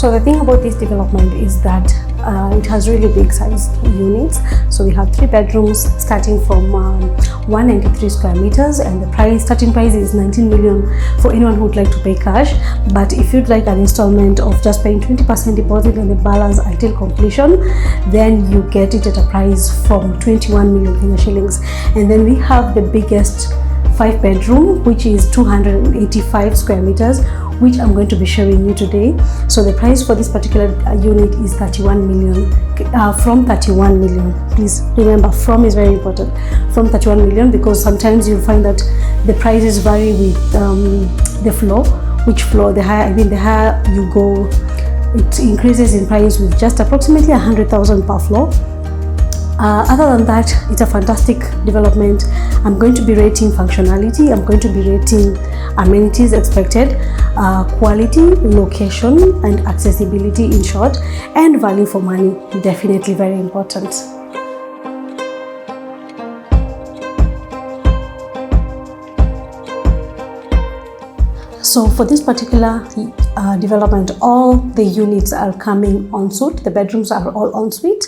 So the thing about this development is that it has really big sized units. So we have 3 bedrooms starting from 193 square meters, and the starting price is 19 million for anyone who would like to pay cash. But if you'd like an installment of just paying 20% deposit and the balance until completion, then you get it at a price from 21 million Kenya shillings. And then we have the biggest 5 bedroom, which is 285 square meters, which I'm going to be showing you today. So the price for this particular unit is 31 million, from 31 million. Please remember, from is very important, from 31 million, because sometimes you'll find that the prices vary with the floor. Which floor, the higher you go, it increases in price with just approximately 100,000 per floor. Other than that, it's a fantastic development. I'm going to be rating functionality, I'm going to be rating amenities expected, quality, location and accessibility, in short, and value for money, definitely very important. So for this particular development, all the units are coming en suite. The bedrooms are all en suite.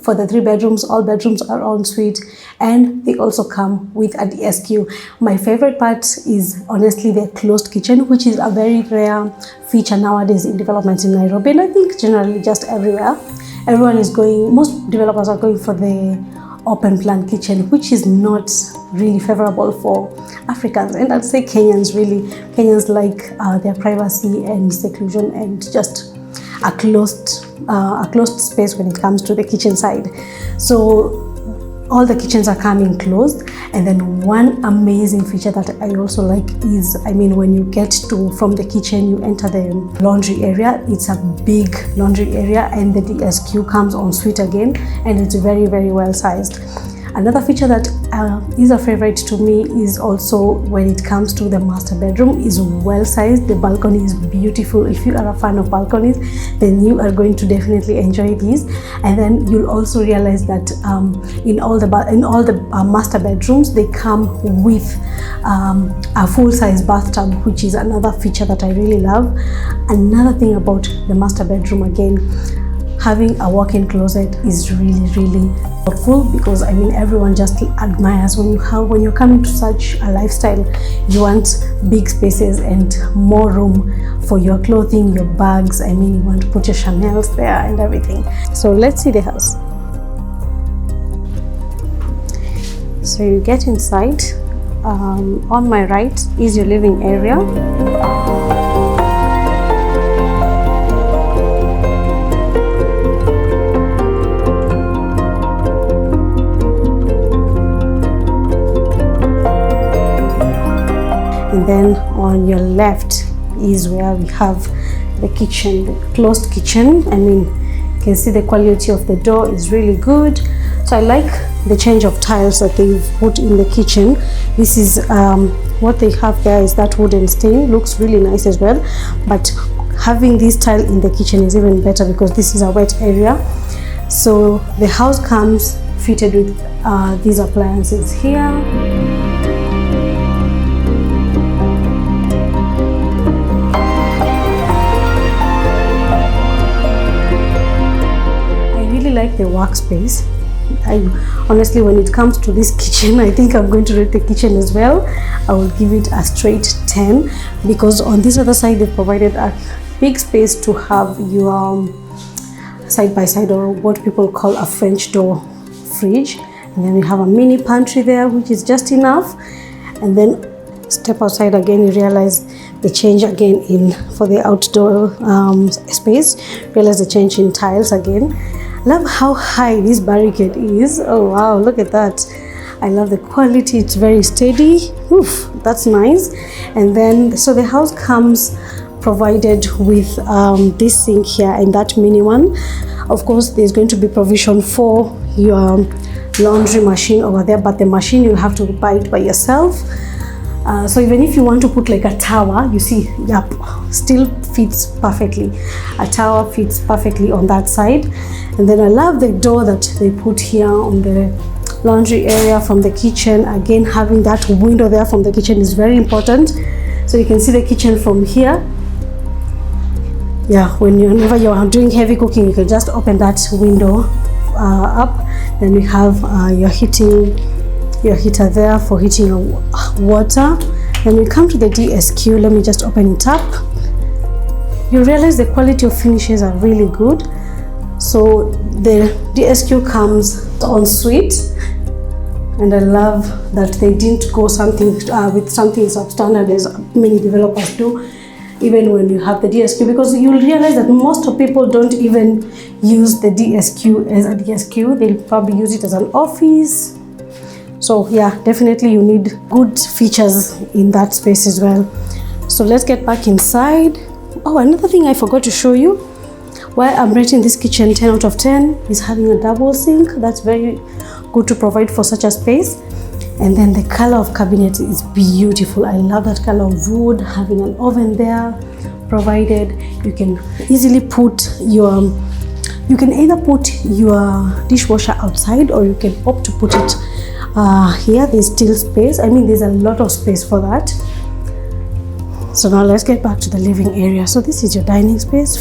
For the 3 bedrooms, all bedrooms are en suite, and they also come with a DSQ. My favorite part is honestly the closed kitchen, which is a very rare feature nowadays in developments in Nairobi, and I think generally just everywhere. Most developers are going for the open plan kitchen, which is not really favorable for Africans, and I'd say Kenyans. Kenyans like their privacy and seclusion and just a closed space when it comes to the kitchen side. So all the kitchens are coming closed. And then one amazing feature that I also like is, when you get from the kitchen, you enter the laundry area. It's a big laundry area, and the DSQ comes en suite again, and it's very, very well sized. Another feature that is a favorite to me is also when it comes to the master bedroom, is well sized. The balcony is beautiful. If you are a fan of balconies, then you are going to definitely enjoy these. And then you'll also realize that in all the master bedrooms, they come with a full-size bathtub, which is another feature that I really love. Another thing about the master bedroom, again, having a walk-in closet is really, really helpful, because everyone just admires when you're coming to such a lifestyle. You want big spaces and more room for your clothing, your bags. You want to put your Chanels there and everything. So let's see the house. So you get inside. On my right is your living area. And then on your left is where we have the kitchen, the closed kitchen. You can see the quality of the door is really good. So I like the change of tiles that they've put in the kitchen. This is what they have there is that wooden stain. Looks really nice as well. But having this tile in the kitchen is even better, because this is a wet area. So the house comes fitted with these appliances here. Like the workspace. Honestly, when it comes to this kitchen, I think I'm going to rate the kitchen as well. I will give it a straight 10, because on this other side they've provided a big space to have your side by side, or what people call a French door fridge. And then we have a mini pantry there, which is just enough. And then step outside again, you realize the change again for the outdoor space. Realize the change in tiles again. Love how high this barricade is. Oh wow, look at that. I love the quality. It's very steady. Oof, that's nice. And then so the house comes provided with this sink here and that mini one. Of course, there's going to be provision for your laundry machine over there, but the machine you'll have to buy it by yourself. So even if you want to put like a tower, you see, yep, still fits perfectly. A tower fits perfectly on that side. And then I love the door that they put here on the laundry area from the kitchen. Again, having that window there from the kitchen is very important. So you can see the kitchen from here. Yeah, whenever you are doing heavy cooking, you can just open that window up. Then we have your heater there for heating your water. Then we come to the DSQ. Let me just open it up. You realize the quality of finishes are really good. So the DSQ comes en suite, and I love that they didn't go with something substandard as many developers do, even when you have the DSQ, because you'll realize that most of people don't even use the DSQ as a DSQ. They'll probably use it as an office. So yeah, definitely you need good features in that space as well. So let's get back inside. Oh, another thing I forgot to show you, why I'm rating this kitchen 10 out of 10 is having a double sink. That's very good to provide for such a space. And then the color of cabinet is beautiful. I love that color of wood, having an oven there provided. You can easily put your, you can either put your dishwasher outside, or you can opt to put it here. There's still space. I mean, there's a lot of space for that. So now let's get back to the living area. So this is your dining space.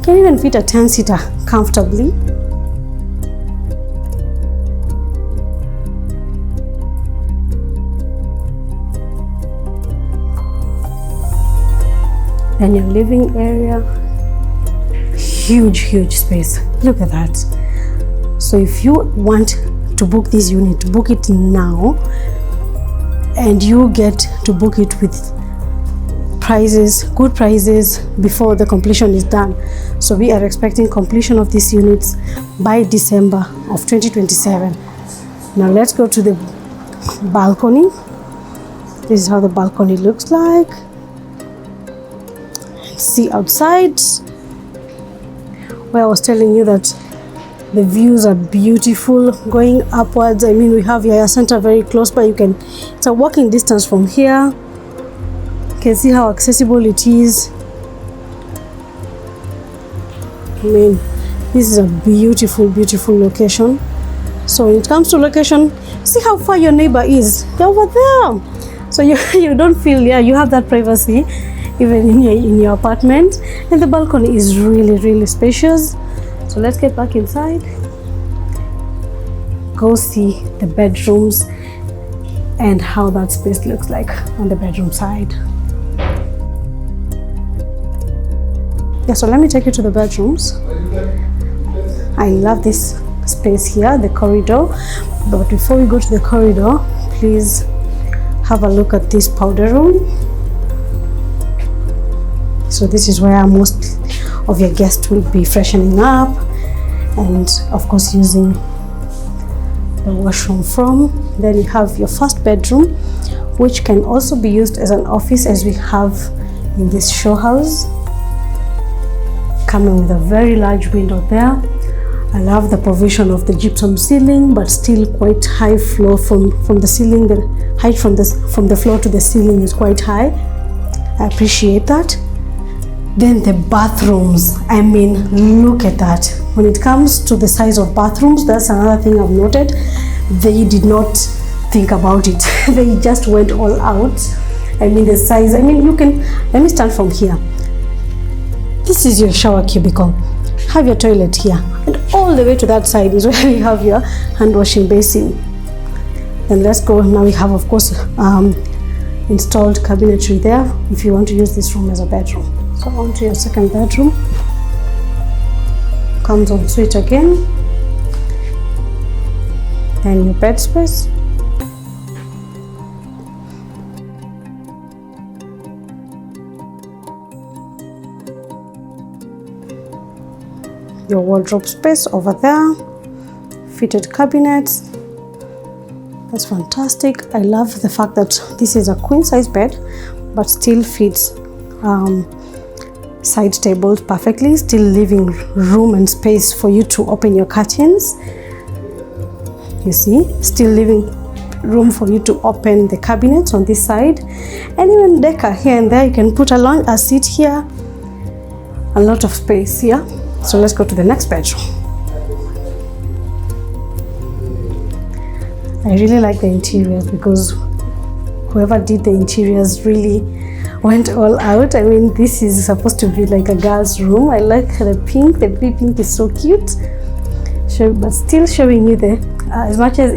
Can even fit a 10-seater comfortably. And your living area, huge space. Look at that. So if you want to book this unit, book it now, and you get to book it with good prices before the completion is done. So we are expecting completion of these units by December of 2027. Now let's go to the balcony. This is how the balcony looks like. See outside, where I was telling you that the views are beautiful going upwards. I mean, we have Yaya Center very close by. It's a walking distance from here. You can see how accessible it is. I mean, this is a beautiful location. So when it comes to location, see how far your neighbor is. They're over there. So you don't feel, you have that privacy even in your apartment. And the balcony is really spacious. So let's get back inside. Go see the bedrooms and how that space looks like on the bedroom side. Yeah, so let me take you to the bedrooms. I love this space here, the corridor. But before we go to the corridor, please have a look at this powder room. So this is where most of your guests will be freshening up, and of course using the washroom from. Then you have your first bedroom, which can also be used as an office, as we have in this show house, coming with a very large window there. I love the provision of the gypsum ceiling, but still quite high floor from the ceiling. The height from the floor to the ceiling is quite high. I appreciate that. Then the bathrooms, I mean, look at that. When it comes to the size of bathrooms, that's another thing I've noted. They did not think about it. They just went all out. I mean, the size, I mean, let me start from here. This is your shower cubicle. Have your toilet here, and all the way to that side is where you have your hand washing basin. And let's go, now we have, of course, installed cabinetry there if you want to use this room as a bedroom. So on to your second bedroom. Comes en suite again. Then your bed space. Your wardrobe space over there. Fitted cabinets. That's fantastic. I love the fact that this is a queen size bed, but still fits side tables perfectly, still leaving room and space for you to open your curtains. You see, still leaving room for you to open the cabinets on this side, and even decor here and there. You can put a seat here, a lot of space here. So let's go to the next bedroom. I really like the interiors, because whoever did the interiors really went all out. I mean, this is supposed to be like a girl's room. I like the pink. The baby pink is so cute. But still showing you the, as much as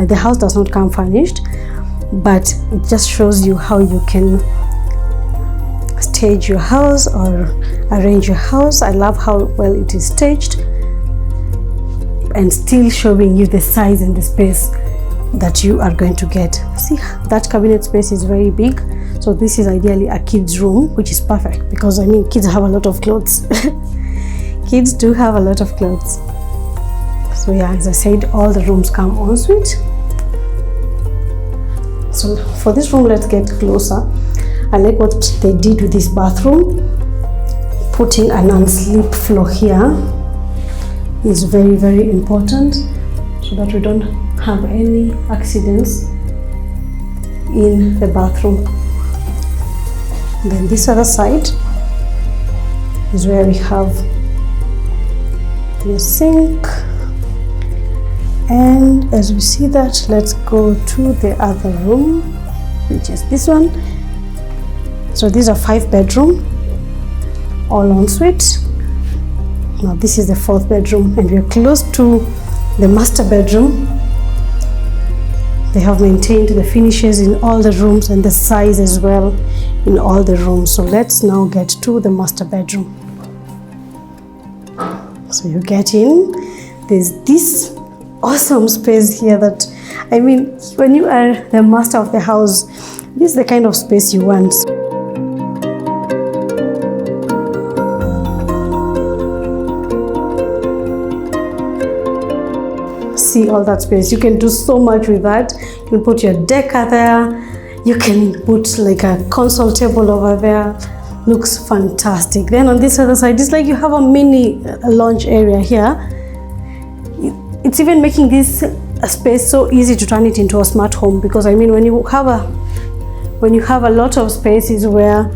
the house does not come furnished, but it just shows you how you can stage your house or arrange your house. I love how well it is staged, and still showing you the size and the space that you are going to get. See, that cabinet space is very big, so this is ideally a kid's room, which is perfect because I mean, kids have a lot of clothes. Kids do have a lot of clothes. So yeah, as I said, all the rooms come en suite. So for this room, let's get closer. I like what they did with this bathroom. Putting an non-slip floor here is very, very important so that we don't have any accidents in the bathroom. Then this other side is where we have the sink. And as we see that, let's go to the other room, which is this one. So these are 5 bedroom, all en suite. Now this is the 4th bedroom, and we are close to the master bedroom. They have maintained the finishes in all the rooms and the size as well in all the rooms. So let's now get to the master bedroom. So you get in, there's this awesome space here that, I mean, when you are the master of the house, this is the kind of space you want. See all that space. You can do so much with that. You can put your decker there. You can put like a console table over there. Looks fantastic. Then on this other side, it's like you have a mini lounge area here. It's even making this space so easy to turn it into a smart home, because I mean, when you have a lot of spaces where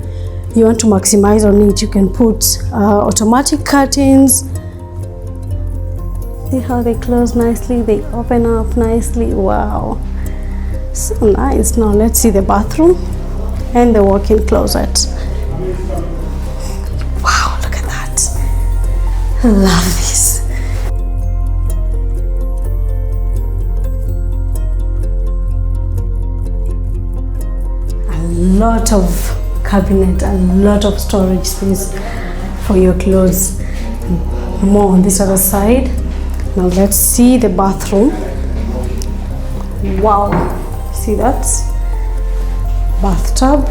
you want to maximize on it, you can put automatic curtains. See how they close nicely, they open up nicely. Wow, so nice. Now let's see the bathroom and the walk-in closet. Wow, look at that. I love this. A lot of cabinet, a lot of storage space for your clothes. More on this other side. Now let's see the bathroom. Wow, see that? Bathtub,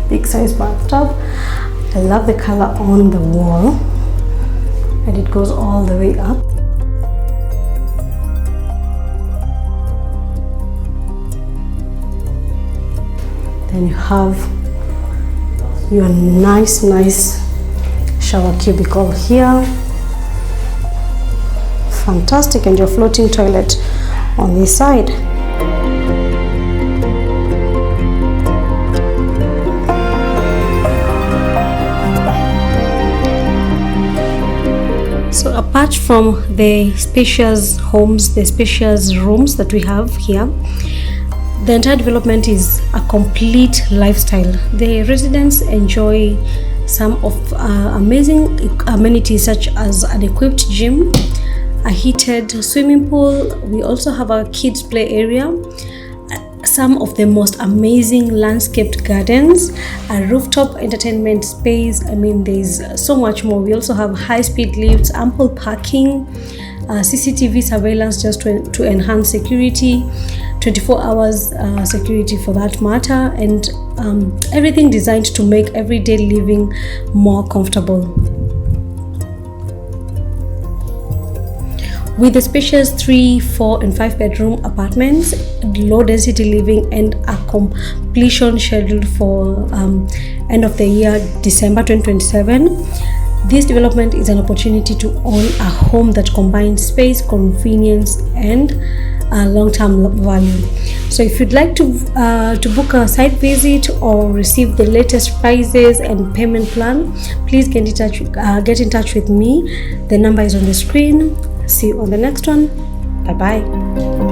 big size bathtub. I love the color on the wall, and it goes all the way up. Then you have your nice shower cubicle here. Fantastic. And your floating toilet on this side. So apart from the spacious homes, the spacious rooms that we have here, the entire development is a complete lifestyle. The residents enjoy some of amazing amenities such as an equipped gym, a heated swimming pool. We also have a kids play area, some of the most amazing landscaped gardens, a rooftop entertainment space. I mean, there's so much more. We also have high-speed lifts, ample parking, CCTV surveillance just to enhance security, 24 hours security for that matter, and everything designed to make everyday living more comfortable. With the spacious 3, 4 and 5 bedroom apartments, low density living, and a completion scheduled for end of the year December 2027, this development is an opportunity to own a home that combines space, convenience and long-term value. So if you'd like to book a site visit or receive the latest prices and payment plan, please get in touch with me. The number is on the screen. See you on the next one. Bye bye.